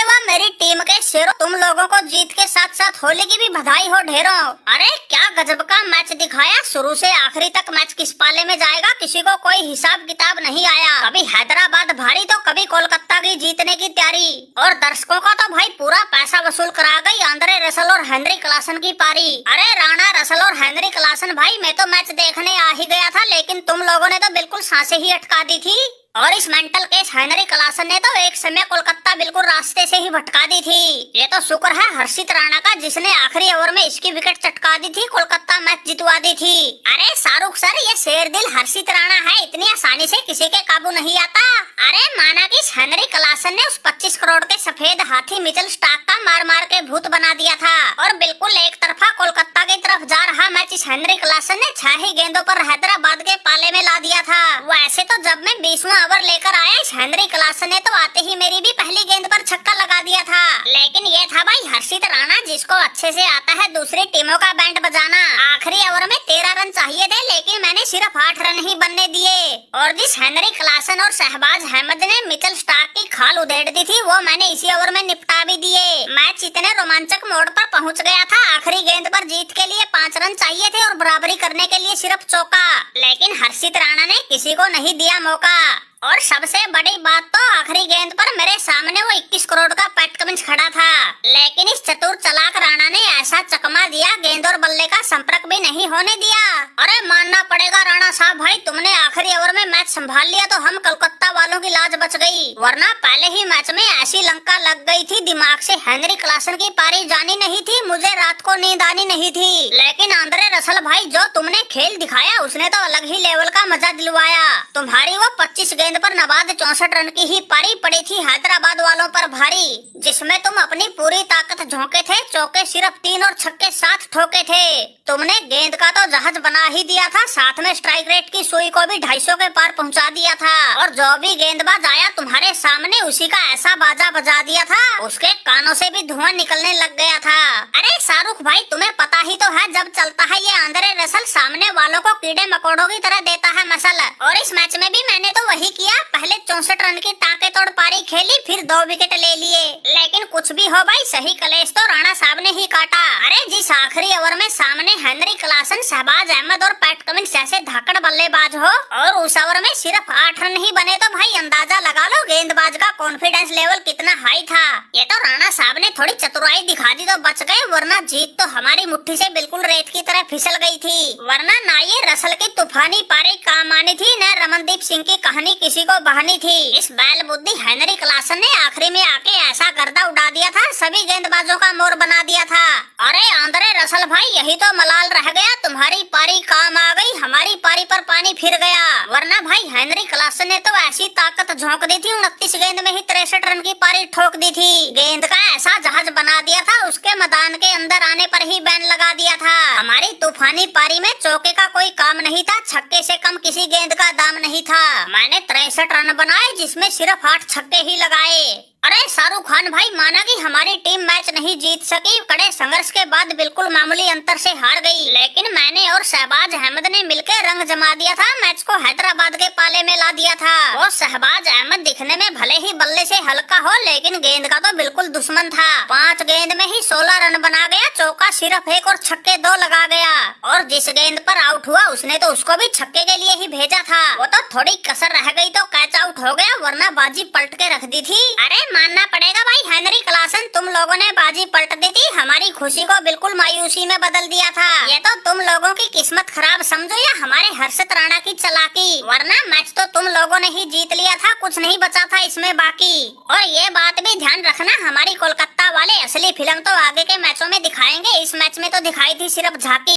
वाह मेरी टीम के शेरों, तुम लोगों को जीत के साथ साथ होली की भी बधाई हो ढेरों। अरे क्या गजब का मैच दिखाया, शुरू से आखिरी तक मैच किस पाले में जाएगा किसी को कोई हिसाब किताब नहीं आया। कभी हैदराबाद भारी तो कभी कोलकाता की जीतने की तैयारी, और दर्शकों का तो भाई पूरा पैसा वसूल करा गई आंद्रे रसल और हेनरी क्लासन की पारी। अरे राणा रसल और हेनरी क्लासन भाई, मैं तो मैच देखने आ ही गया था, लेकिन तुम लोगों ने तो बिल्कुल सांसें ही अटका दी थी। और इस मेंटल केस हेनरी क्लासन ने तो एक समय कोलकाता बिल्कुल रास्ते से ही भटका दी थी। ये तो शुक्र है हर्षित राणा का, जिसने आखिरी ओवर में इसकी विकेट चटका दी थी, कोलकाता मैच जितवा दी थी। अरे शाहरुख सर, ये शेर दिल हर्षित राणा है, इतनी आसानी से किसी के काबू नहीं आता। अरे माना कि हेनरी क्लासन ने उस 25 करोड़ के सफेद हाथी मिचेल स्टार्क का मार मार के भूत बना दिया था, और बिल्कुल एक तरफा कोलकाता की तरफ जा रहा मैच इस हेनरी क्लासन ने 6 ही गेंदों पर हैदराबाद के पाले में ला दिया था। वैसे तो जब मैं 20वां ओवर लेकर आया, इस हेनरी क्लासन ने तो आते ही मेरी भी पहली गेंद पर छक्का लगा दिया था। लेकिन ये था भाई हर्षित राणा, जिसको अच्छे से आता है दूसरी टीमों का बैंड बजाना। आखिरी ओवर में 13 रन चाहिए थे, लेकिन मैंने सिर्फ 8 रन ही बनने दिए, और जिस हेनरी क्लासन और शहबाज अहमद ने मिचेल स्टार्क की खाल उधेड़ दी थी, वो मैंने इसी ओवर में निपटा भी दिए। मैच इतने रोमांचक मोड़ पर पहुंच गया था, आखिरी गेंद पर जीत के लिए 5 रन चाहिए थे और बराबरी करने के लिए सिर्फ चौका, लेकिन हर्षित राणा ने किसी को नहीं दिया मौका। और सबसे बड़ी बात तो आखिरी गेंद पर मेरे सामने वो 21 करोड़ का पेट कमिंस खड़ा था, लेकिन इस चतुर चालाक राणा ने ऐसा चकमा दिया, गेंद और बल्ले का संपर्क भी नहीं होने दिया। अरे मानना पड़ेगा राणा साहब भाई, तुमने आखिरी ओवर में मैच संभाल लिया तो हम कोलकाता वालों की लाज बच गई, वरना पहले ही मैच में ऐसी लंका लग गई थी दिमाग से, हेनरी क्लासन की पारी जानी नहीं थी, मुझे रात को नींद आनी नहीं थी। लेकिन आंद्रे रसल भाई, जो तुमने खेल दिखाया उसने तो अलग ही लेवल का मजा दिलवाया। तुम्हारी वो 25 गेंद पर नवाद 64 रन की ही पारी पड़ी थी हैदराबाद वालों पर भारी, जिसमें तुम अपनी पूरी ताकत झोंके थे, चौके सिर्फ 3 और छक्के 7 ठोके थे। तुमने गेंद का तो जहाज बना ही दिया था, साथ में स्ट्राइक रेट की सुई को भी 250 के पार पहुंचा दिया था, और जो भी गेंदबाज आया तुम्हारे सामने उसी का ऐसा बाजा बजा दिया था, उसके कानों से भी धुआं निकलने लग गया था। अरे शाहरुख भाई, तुम्हें पता ही तो है जब चलता है ये आंद्रे रसल, सामने वालों को कीड़े मकोड़ों की तरह देता है मसल, और इस मैच में भी मैंने तो वही किया। पहले 64 रन की ताके तोड़ पारी खेली, फिर 2 विकेट ले लिए, लेकिन कुछ भी हो भाई, सही कलेश तो राणा साहब ने ही काटा। अरे जिस आखिरी ओवर में सामने हेनरी क्लासन, शहबाज अहमद और पैट कमिंस जैसे धाकड़ बल्लेबाज हो, और उस ओवर में सिर्फ 8 रन ही बने, तो भाई अंदाजा लगा लो गेंदबाज का कॉन्फिडेंस लेवल कितना हाई था। ये तो राणा साहब ने थोड़ी चतुराई दिखा दी तो बच गए, वरना जीत तो हमारी मुट्ठी से बिल्कुल रेत की तरह फिसल गई थी। वरना ना ये रसल की तूफानी पारी काम आनी थी, न रमनदीप सिंह की कहानी किसी को बहानी थी। इस बैल बुद्धि हेनरी क्लासन ने आखिरी में आके ऐसा गर्दा उड़ा दिया था, सभी गेंदबाजों का मोर बना दिया था। अरे आंद्रे रसल भाई, यही तो मलाल रह गया, तुम्हारी पारी काम आ गई, हमारी पारी पर पानी फिर गया। वरना भाई हेनरी क्लासन ने तो ऐसी ताकत झोंक दी थी, 29 गेंद में ही 63 रन की पारी ठोक दी थी, गेंद का ऐसा जहाज बना दिया था, उसके मैदान के अंदर आने पर ही बैन लगा दिया था। हमारी तूफानी पारी में चौके का कोई काम नहीं था, छक्के से कम किसी गेंद का दाम नहीं था। मैंने 63 रन बनाए, जिसमें सिर्फ 8 छक्के ही लगाए। अरे शाहरुख खान भाई, माना कि हमारी टीम मैच नहीं जीत सकी, कड़े संघर्ष के बाद बिल्कुल मामूली अंतर से हार गई, लेकिन मैंने और शहबाज अहमद ने मिलकर रंग जमा दिया था, मैच को हैदराबाद के पाले में ला दिया था। वो शहबाज अहमद दिखने में भले ही बल्ले से हल्का हो, लेकिन गेंद का तो बिल्कुल दुश्मन था। 5 गेंद में ही 16 रन बना गया, चौका सिर्फ 1 और छक्के 2 लगा गया, और जिस गेंद पर आउट हुआ उसने तो उसको भी छक्के के लिए ही भेजा था। वो तो थोड़ी कसर रह गई तो कैच आउट हो गया, वरना बाजी पलट के रख दी थी। अरे मानना पड़ेगा भाई हेनरी क्लासन, तुम लोगों ने बाजी पलट दी थी, हमारी खुशी को बिल्कुल मायूसी में बदल दिया था। ये तो तुम लोगों की किस्मत खराब समझो या हमारे हर्षित राणा की चालाकी, वरना मैच तो तुम लोगों ने ही जीत लिया था, कुछ नहीं बचा था इसमें बाकी। और ये बात भी ध्यान रखना, हमारी कोलकाता वाले असली फिल्म तो आगे के मैचों में दिखाएंगे, इस मैच में तो दिखाई थी सिर्फ झांकी।